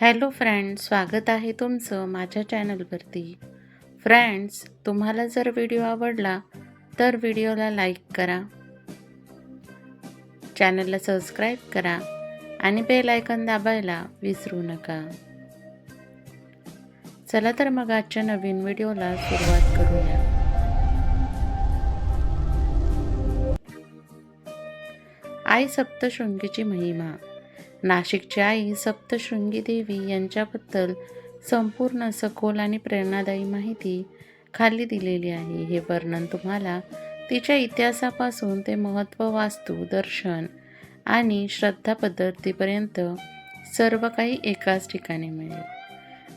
Hello friends, स्वागत आहे तुमचं माझ्या चॅनलवरती. फ्रेंड्स, तुम्हाला जर व्हिडिओ आवडला तर व्हिडिओला लाईक करा, चॅनलला सबस्क्राईब करा आणि बेल आयकॉन दाबायला विसरू नका. चला तर मग आजच्या नवीन व्हिडिओला सुरुवात करूया. आई सप्तशृंगीची महिमा. नाशिकची आई सप्तशृंगी देवी यांच्याबद्दल संपूर्ण सखोल आणि प्रेरणादायी माहिती खाली दिलेली आहे. हे वर्णन तुम्हाला तिच्या इतिहासापासून ते महत्त्व, वास्तू, दर्शन आणि श्रद्धा पद्धतीपर्यंत सर्व काही एकाच ठिकाणी मिळेल.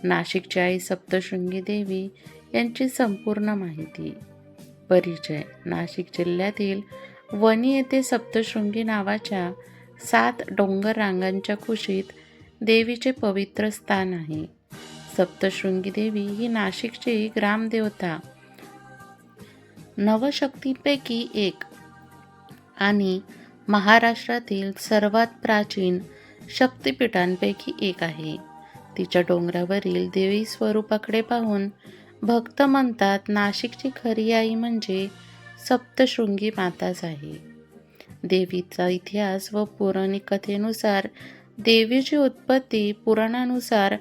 नाशिकची आई सप्तशृंगी देवी यांची संपूर्ण माहिती. परिचय. नाशिक जिल्ह्यातील वणी येथे सप्तशृंगी नावाच्या 7 डोंगर रांगांच्या कुशीत देवीचे पवित्र स्थान आहे. सप्तशृंगी देवी ही नाशिकची ग्रामदेवता, नवशक्तींपैकी एक आणि महाराष्ट्रातील सर्वात प्राचीन शक्तिपीठांपैकी एक आहे. तिच्या डोंगरावरील देवी स्वरूपाकडे पाहून भक्त म्हणतात, नाशिकची खरी आई म्हणजे सप्तशृंगी माताच आहे. देवीचा इतिहास व पौराणिक कथेनुसार देवीची उत्पत्ती. पुराणानुसार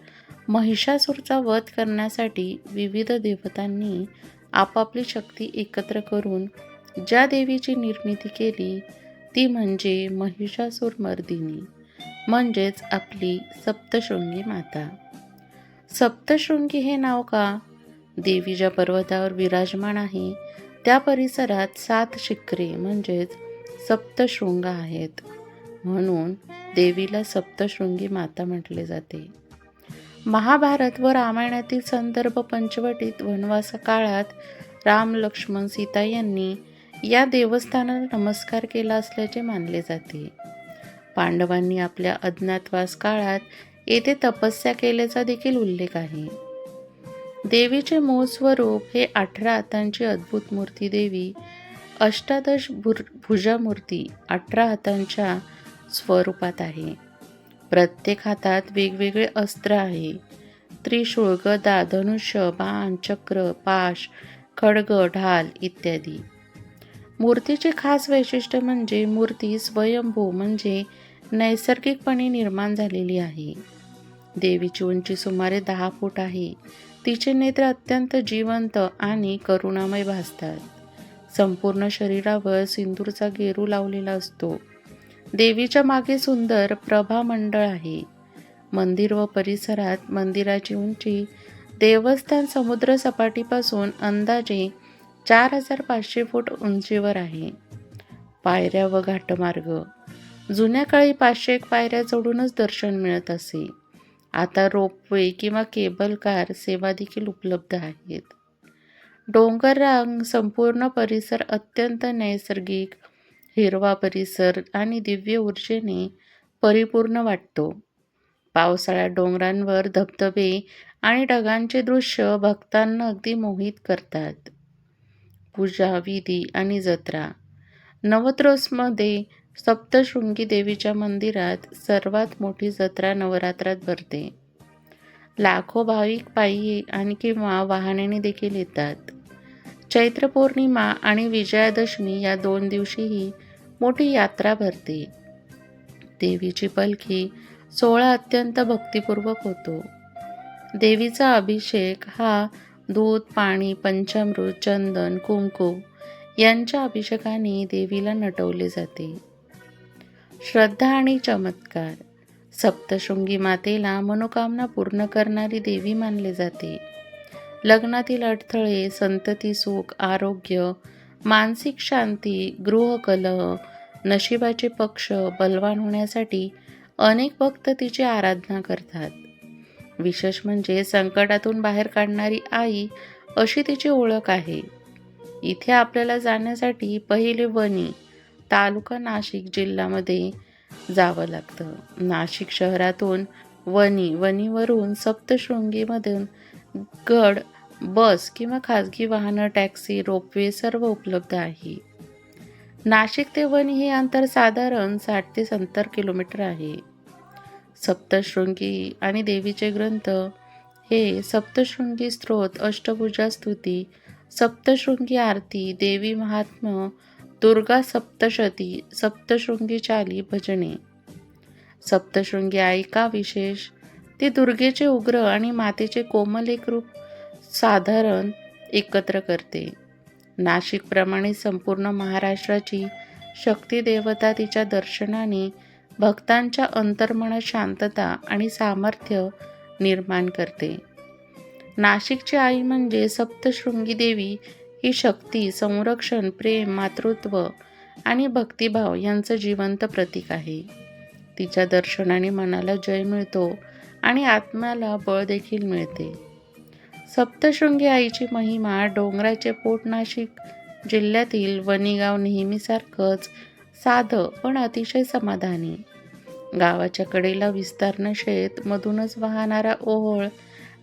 महिषासूरचा वध करण्यासाठी विविध देवतांनी आपापली शक्ती एकत्र करून ज्या देवीची निर्मिती केली ती म्हणजे महिषासूरमर्दिनी, म्हणजेच आपली सप्तशृंगी माता. सप्तशृंगी हे नाव का? देवी ज्या पर्वतावर विराजमान आहे त्या परिसरात 7 शिखरे म्हणजेच सप्तशृंग आहेत, म्हणून देवीला सप्तशृंगी माता म्हटले जाते. महाभारत व रामायणातील संदर्भ. पंचवटीत वनवास काळात राम, लक्ष्मण, सीता यांनी या देवस्थानाला नमस्कार केला असल्याचे मानले जाते. पांडवांनी आपल्या अज्ञातवास काळात येथे तपस्या केल्याचा देखील उल्लेख आहे. देवीचे मूळ स्वरूप हे 18 हातांची अद्भुत मूर्ती. देवी अष्टादश भुजामूर्ती 18 हातांच्या स्वरूपात आहे. प्रत्येक हातात वेगवेगळे अस्त्र आहे. त्रिशूळ, गदा, धनुष्य, बाण, चक्र, पाश, खड्ग, ढाल इत्यादी. मूर्तीचे खास वैशिष्ट्य म्हणजे मूर्ती स्वयंभू म्हणजे नैसर्गिकपणे निर्माण झालेली आहे. देवीची उंची सुमारे 10 फूट आहे. तिचे नेत्र अत्यंत जिवंत आणि करुणामय भासतात. संपूर्ण शरीरावर सिंदूरचा गेरू लावलेला असतो. देवीच्या मागे सुंदर प्रभामंडळ आहे. मंदिर व परिसरात मंदिराची उंची देवस्थान समुद्र सपाटीपासून अंदाजे 4500 फूट उंचीवर आहे. पायऱ्या व घाटमार्ग. जुन्या काळी 501 पायऱ्या चढूनच दर्शन मिळत असे. आता रोपवे किंवा केबल कार सेवा देखील उपलब्ध आहेत. डोंगररांग. संपूर्ण परिसर अत्यंत नैसर्गिक, हिरवा परिसर आणि दिव्य ऊर्जेने परिपूर्ण वाटतो. पावसाळ्यात डोंगरांवर धबधबे आणि ढगांचे दृश्य भक्तांना अगदी मोहित करतात. पूजा, विधी आणि जत्रा. नवत्रसमध्ये सप्तशृंगी देवीच्या मंदिरात सर्वात मोठी जत्रा नवरात्रात भरते. लाखो भाविक पायी आणि किंवा वाहनाने देखील येतात. चैत्र पौर्णिमा आणि विजयादशमी या 2 दिवशीही मोठी यात्रा भरते. देवीची पालखी सोहळा अत्यंत भक्तिपूर्वक होतो. देवीचा अभिषेक हा दूध, पाणी, पंचामृत, चंदन, कुंकू यांच्या अभिषेकाने देवीला नटवले जाते. श्रद्धा आणि चमत्कार. सप्तशृंगी मातेला मनोकामना पूर्ण करणारी देवी मानले जाते. लग्नातील अडथळे, संतती सुख, आरोग्य, मानसिक शांती, गृहकलह, नशिबाचे पक्ष बलवान होण्यासाठी अनेक भक्त तिची आराधना करतात. विशेष म्हणजे संकटातून बाहेर काढणारी आई अशी तिची ओळख आहे. इथे आपल्याला जाण्यासाठी पहिले वणी, तालुका नाशिक जिल्ह्यामध्ये जावं लागतं. नाशिक शहरातून वणीवरून सप्तशृंगीमधून गड, बस किंवा खाजगी वाहनं, टॅक्सी, रोपवे सर्व उपलब्ध आहे. नाशिक ते वणी हे अंतर साधारण 60 ते 70 किलोमीटर आहे. सप्तशृंगी आणि देवीचे ग्रंथ हे सप्तशृंगी स्तोत्र, अष्टभुजा स्तुती, सप्तशृंगी आरती, देवी महात्म्य, दुर्गा सप्तशती, सप्तशृंगी चाली, भजने. सप्तशृंगी आई का विशेष? ती दुर्गेचे उग्र आणि मातेचे कोमल एक रूप साधारण एकत्र करते. नाशिकप्रमाणे संपूर्ण महाराष्ट्राची शक्ती देवता तिच्या दर्शनाने भक्तांच्या अंतर्मनात शांतता आणि सामर्थ्य निर्माण करते. नाशिकची आई म्हणजे सप्तशृंगी देवी ही शक्ती, संरक्षण, प्रेम, मातृत्व आणि भक्तिभाव यांचं जिवंत प्रतीक आहे. तिच्या दर्शनाने मनाला जय मिळतो आणि आत्म्याला बळ देखील मिळते. सप्तशृंगी आईची महिमा. डोंगराचे पोट नाशिक जिल्ह्यातील वणीगाव नेहमीसारखंच साधं पण अतिशय समाधानी. गावाच्या कडेला विस्तारणं शेत, मधूनच वाहणारा ओहोळ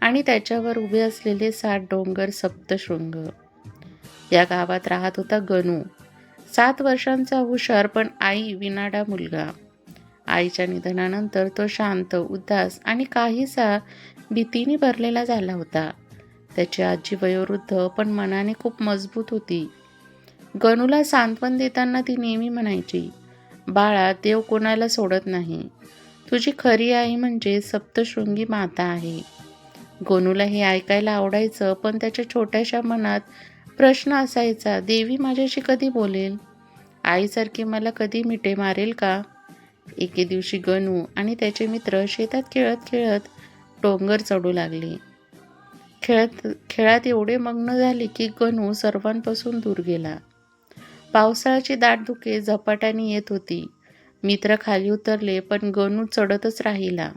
आणि त्याच्यावर उभे असलेले 7 डोंगर सप्तशृंग. या गावात राहत होता गणू, 7 वर्षांचा हुशार पण आई विनाडा मुलगा. आईच्या निधनानंतर तो शांत, उदास आणि काहीसा भीतीने भरलेला झाला होता. त्याची आजी वयोवृद्ध पण मनाने खूप मजबूत होती. गणूला सांत्वन देताना ती नेहमी म्हणायची, बाळा, देव कोणाला सोडत नाही. तुझी खरी आई म्हणजे सप्तशृंगी माता आहे. गणूला हे ऐकायला आवडायचं, पण त्याच्या छोट्याशा मनात प्रश्न असायचा, देवी माझ्याशी कधी बोलेल? आईसारखी मला कधी मिठी मारेल का? एके दिवशी गणू आणि त्याचे मित्र शेतात खेळत खेळत डोंगर चढू लागले. खेळात एवढे मग्न झाले की गणू सर्वांपासून दूर गेला. पावसाळ्याची दाट धुके झपाट्याने येत होती. मित्र खाली उतरले पण गणू चढतच राहिला.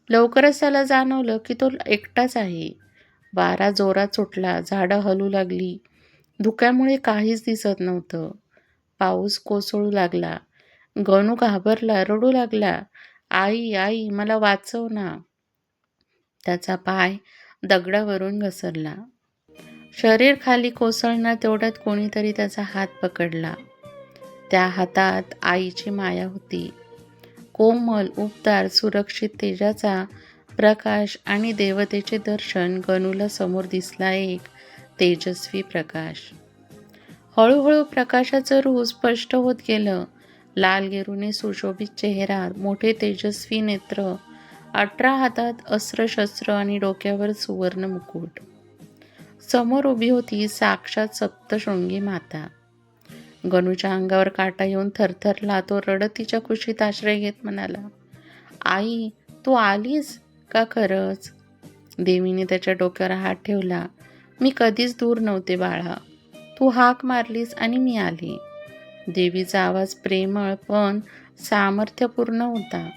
लवकरच त्याला जाणवलं की तो एकटाच आहे. वारा जोरात सुटला, झाडं हलू लागली. धुक्यामुळे काहीच दिसत नव्हतं. पाऊस कोसळू लागला. गणू घाबरला, रडू लागला, आई, आई, मला वाचव ना. त्याचा पाय दगडावरून घसरला. शरीर खाली कोसळणार तेवढ्यात कोणीतरी त्याचा हात पकडला. त्या हातात आईची माया होती. कोमल, उबदार, सुरक्षित तेजाचा प्रकाश आणि देवतेचे दर्शन. गणूला समोर दिसला एक तेजस्वी प्रकाश. हळूहळू प्रकाशाचं रूप स्पष्ट होत गेलं. लाल गेरुने सुशोभित चेहरा, मोठे तेजस्वी नेत्र, 18 हातात अस्त्रशस्त्र आणि डोक्यावर सुवर्ण मुकुट. समोर उभी होती साक्षात सप्तशृंगी माता. गणूच्या अंगावर काटा येऊन थरथरला. तो रडत तिच्या कुशीत आश्रय घेत म्हणाला, आई, तू आलीस का खरंच? देवीने त्याच्या डोक्यावर हात ठेवला. मी कधीच दूर नव्हते बाळा. तू हाक मारलीस आणि मी आले. देवीचा आवाज प्रेमळ पण सामर्थ्यपूर्ण होता.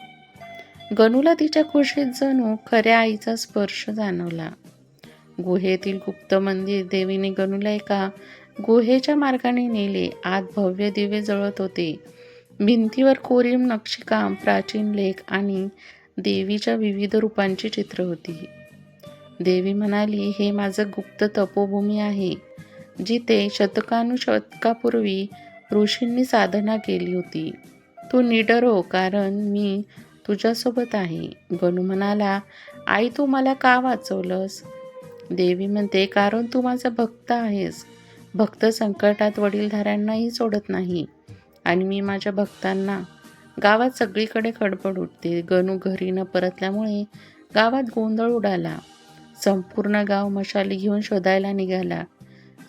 गणूला तिच्या कुशीत जणू खऱ्या आईचा स्पर्श जाणवला. गुहेतील गुप्त मंदिर. देवीने गणूला एका गुहेच्या मार्गाने नेले. आत भव्य दिवे जळत होते. भिंतीवर कोरीव नक्षीकाम, प्राचीन लेख आणि देवीच्या विविध रूपांची चित्र होती. देवी म्हणाली, हे माझं गुप्त तपोभूमी आहे, जिथे शतकानुशतकापूर्वी ऋषींनी साधना केली होती. तू निडर हो, कारण मी तुझ्यासोबत आहे. गणू म्हणाला, आई, तू मला का वाचवलंस? देवी म्हणते, कारण तू माझा भक्त आहेस. भक्त संकटात वडीलधाऱ्यांनाही सोडत नाही आणि मी माझ्या भक्तांना. गावात सगळीकडे खडबड उठते. गणू घरी न परतल्यामुळे गावात गोंधळ उडाला. संपूर्ण गाव मशाली घेऊन शोधायला निघाला.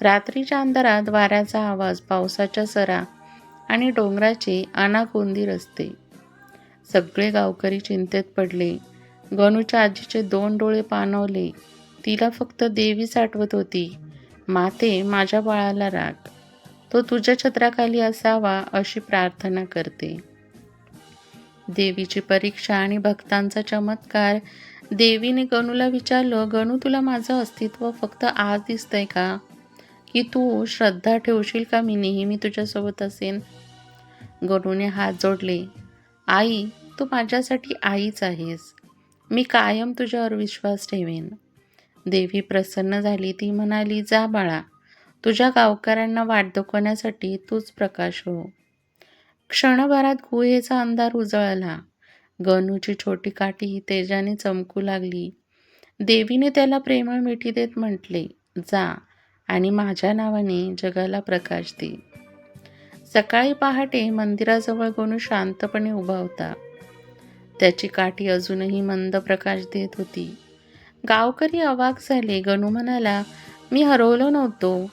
रात्रीच्या अंधारात वाऱ्याचा आवाज, पावसाच्या सरा आणि डोंगराचे अनाकोंदी रस्ते. सगळे गावकरी चिंतेत पडले. गणूच्या आजीचे 2 डोळे पाणावले. तिला फक्त देवीच आठवत होती. माते, माझ्या बाळाला राख. तो तुझ्या छत्राखाली असावा अशी प्रार्थना करते. देवीची परीक्षा आणि भक्तांचा चमत्कार. देवीने गणूला विचारलं, गणू, तुला माझं अस्तित्व फक्त आज दिसतंय का? की तू श्रद्धा ठेवशील का मी नेहमी तुझ्यासोबत असेन? गणूने हात जोडले. आई, तू माझ्यासाठी आईच आहेस. मी कायम तुझ्यावर विश्वास ठेवेन. देवी प्रसन्न झाली. ती म्हणाली, जा बाळा, तुझ्या गावकऱ्यांना वाट दाखवण्यासाठी तूच प्रकाश हो. क्षणभरात गुहेचा अंधार उजळला गणूची छोटी काठी तेजाने चमकू लागली. देवीने त्याला प्रेमळ मिठी देत म्हटले, जा आणि माझ्या नावाने जगाला प्रकाश दे. सकाळी पहाटे मंदिराजवळ गणू शांतपणे उभा होता. त्याची काठी अजूनही मंद प्रकाश देत होती. गावकरी अवाक झाले. गणू म्हणाला, मी हरवलो नव्हतो.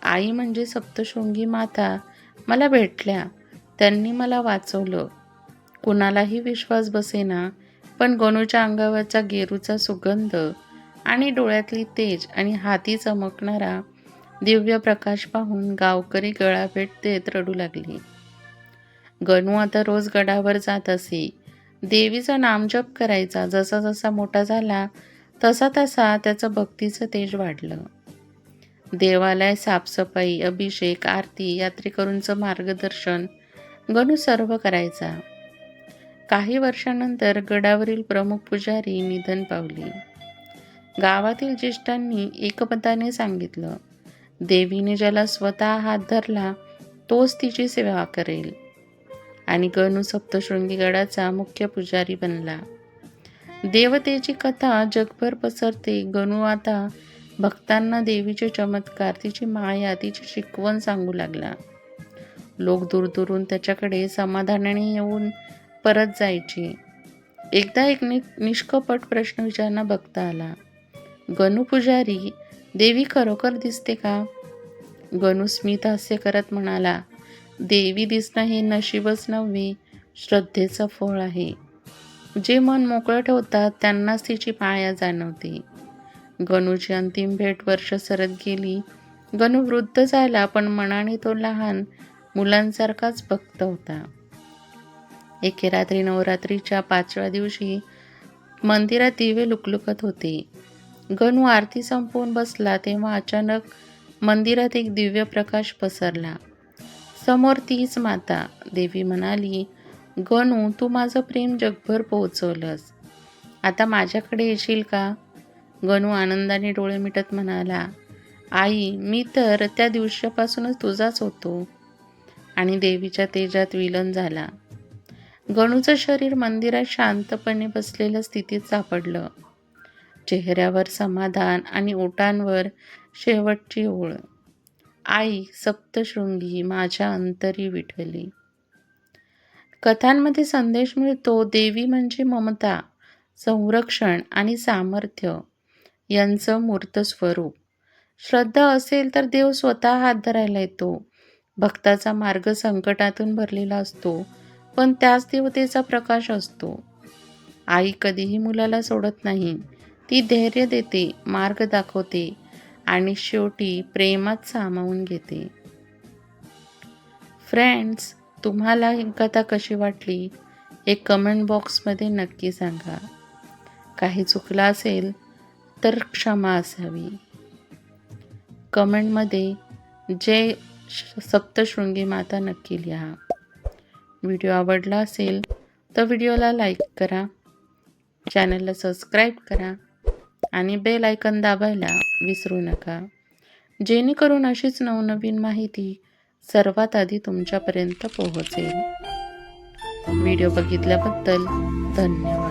आई म्हणजे सप्तशृंगी माता मला भेटल्या. त्यांनी मला वाचवलं. कुणालाही विश्वास बसेना, पण गणूच्या अंगावरचा गेरूचा सुगंध आणि डोळ्यातली तेज आणि हाती चमकणारा दिव्य प्रकाश पाहून गावकरी गळाभेट देत रडू लागले. गणू आता रोज गडावर जात असे. देवीचा नामजप करायचा. जसा जसा मोठा झाला तसा तसा त्याचं भक्तीचं तेज वाढलं. देवालय साफसफाई, अभिषेक, आरती, यात्रेकरूंचं मार्गदर्शन गणू सर्व करायचा. काही वर्षानंतर गडावरील प्रमुख पुजारी निधन पावले. गावातील ज्येष्ठांनी एकमताने सांगितलं, देवीने ज्याला स्वतः हात धरला तोच तिची सेवा करेल. आणि गणू सप्तशृंगी गडाचा मुख्य पुजारी बनला. देवतेची कथा जगभर पसरते. गणू आता भक्तांना देवीचे चमत्कार, तिची माया, तिची शिकवण सांगू लागला. लोक दूरदूरून त्याच्याकडे समाधानाने येऊन परत जायचे. एकदा एक निष्कपट प्रश्न विचारणारा भक्त आला, गणू पुजारी, देवी खरोखर दिसते का? गणू स्मित हास्य करत म्हणाला, देवी दिसणं हे नशीबच नव्हे, श्रद्धेचं फळ आहे. जे मन मोकळं ठेवतात त्यांनाच तिची माया जाणवते. गणूची अंतिम भेट वर्ष सरत गेली. गणू वृद्ध झाला, पण मनाने तो लहान मुलांसारखाच भक्त होता. एके रात्री नवरात्रीच्या 5व्या दिवशी मंदिरात दिवे लुकलुकत होते. गणू आरती संपवून बसला तेव्हा अचानक मंदिरात एक दिव्य प्रकाश पसरला. समोर तीच माता. देवी म्हणाली, गणू, तू माझं प्रेम जगभर पोहोचवलंस. आता माझ्याकडे येशील का? गणू आनंदाने डोळे मिटत म्हणाला, आई, मी तर त्या दिवसापासूनच तुझाच होतो. आणि देवीच्या तेजात विलीन झाला. गणूचं शरीर मंदिरात शांतपणे बसलेल्या स्थितीत सापडलं. चेहऱ्यावर समाधान आणि ओठांवर शेवटची ओळ, आई सप्तशृंगी, माझ्या अंतरी विठ्ठली. कथांमध्ये संदेश मिळतो, देवी म्हणजे ममता, संरक्षण आणि सामर्थ्य यांचं मूर्त स्वरूप. श्रद्धा असेल तर देव स्वतः हात धरायला येतो. भक्ताचा मार्ग संकटातून भरलेला असतो, पण त्याच देवतेचा प्रकाश असतो. आई कधीही मुलाला सोडत नाही. ती धैर्य देते, मार्ग दाखवते आणि शेवटी प्रेमात सामावून घेते. फ्रेंड्स, तुम्हाला ही कथा कशी वाटली हे कमेंट बॉक्समध्ये नक्की सांगा. काही चुकलं असेल तर क्षमा असावी. कमेंटमध्ये जय सप्तशृंगी माता नक्की लिहा. व्हिडिओ आवडला असेल तर व्हिडिओला लाईक करा, चॅनलला सबस्क्राईब करा आणि बेल आयकॉन दाबायला विसरू नका, जेणेकरून अशीच नवनवीन माहिती सर्वात आधी तुमच्यापर्यंत पोहोचेल. व्हिडिओ बघितल्याबद्दल धन्यवाद.